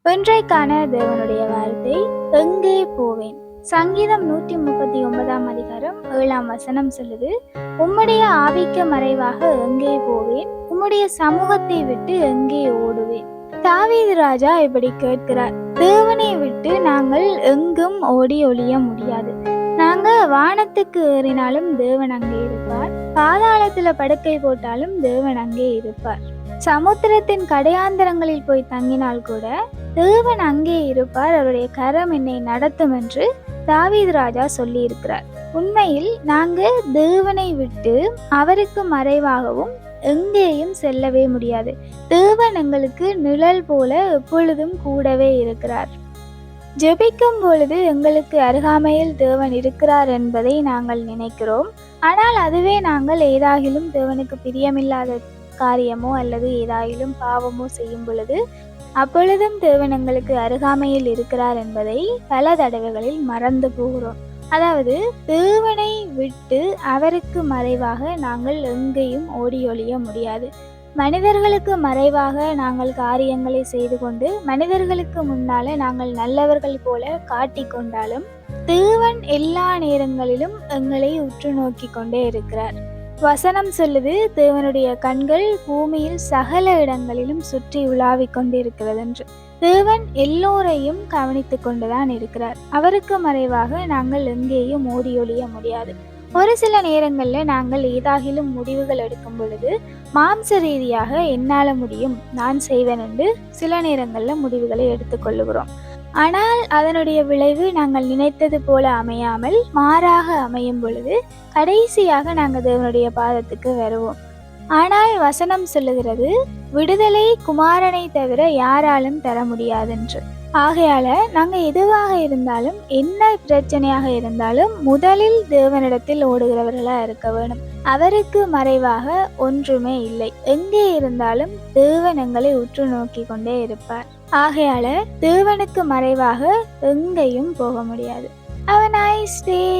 இன்றைக்கான தேவனுடைய வார்த்தை, எங்கே போவேன். சங்கீதம் 139 அதிகாரம் 7 சொல்லுது, உம்முடைய ஆவிக்கு மறைவாக எங்கே போவேன், உம்முடைய சமூகத்தை விட்டு எங்கே ஓடுவேன். தாவீது ராஜா இப்படி கேட்கிறார், தேவனை விட்டு நாங்கள் எங்கும் ஓடி ஒளிய முடியாது. நாங்க வானத்துக்கு ஏறினாலும் தேவன் அங்கே இருப்பார், பாதாளத்துல படுக்கை போட்டாலும் தேவன் அங்கே இருப்பார், சமுத்திரத்தின் கடையாந்தரங்களில் போய் தங்கினால் கூட தேவன் அங்கே இருப்பார், அவருடைய கரம் என்னை நடத்தும் என்று தாவீது ராஜா சொல்லி இருக்கிறார். உண்மையில் நாங்க தேவனை விட்டு அவருக்கு மறைவாகவும் எங்கேயும் செல்லவே முடியாது. தேவன் எங்களுக்கு நிழல் போல எப்பொழுதும் கூடவே இருக்கிறார். ஜெபிக்கும் பொழுது எங்களுக்கு அருகாமையில் தேவன் இருக்கிறார் என்பதை நாங்கள் நினைக்கிறோம். ஆனால் அதுவே நாங்கள் ஏதாகிலும் தேவனுக்கு பிரியமில்லாத காரியமோ அல்லது ஏதாயிலும் பாவமோ செய்யும் பொழுது அப்பொழுதும் தேவன் எங்களுக்கு அருகாமையில் இருக்கிறார் என்பதை பல தடவைகளில் மறந்து போகிறோம். அதாவது தேவனை விட்டு அவருக்கு மறைவாக நாங்கள் எங்கேயும் ஓடி ஒளிய முடியாது. மனிதர்களுக்கு மறைவாக நாங்கள் காரியங்களை செய்து கொண்டு மனிதர்களுக்கு முன்னால நாங்கள் நல்லவர்கள் போல காட்டிக்கொண்டாலும் தேவன் எல்லா நேரங்களிலும் எங்களை உற்று நோக்கி கொண்டே இருக்கிறார். வசனம் சொல்லுது, தேவனுடைய கண்கள் பூமியில் சகல இடங்களிலும் சுற்றி உலாவிக் கொண்டிருக்கிறது என்று. தேவன் எல்லோரையும் கவனித்து கொண்டுதான் இருக்கிறார். அவருக்கு மறைவாக நாங்கள் எங்கேயும் ஓடி ஒளிய முடியாது. ஒரு சில நேரங்களில் நாங்கள் ஏதாகிலும் முடிவுகள் எடுக்கும் பொழுது மாம்ச ரீதியாக என்னால முடியும், நான் செய்வேன் என்று சில நேரங்களில் முடிவுகளை எடுத்துக்கொள்ளுகிறோம். ஆனால் அதனுடைய விளைவு நாங்கள் நினைத்தது போல அமையாமல் மாறாக அமையும் பொழுது கடைசியாக நாங்கள் தேவனுடைய பாதத்துக்கு வருவோம். ஆனால் வசனம் சொல்லுகிறது, விடுதலை குமாரனை தவிர யாராலும் தர முடியாதென்று. ஆகையால நாங்கள் எதுவாக இருந்தாலும் என்ன பிரச்சனையாக இருந்தாலும் முதலில் தேவனிடத்தில் ஓடுகிறவர்களா இருக்க வேணும். அவருக்கு மறைவாக ஒன்றுமே இல்லை. எங்கே இருந்தாலும் தேவன் எங்களை உற்று நோக்கி கொண்டே இருப்பார். ஆகையால தேவனுக்கு மறைவாக எங்கேயும் போக முடியாது. Have a nice day.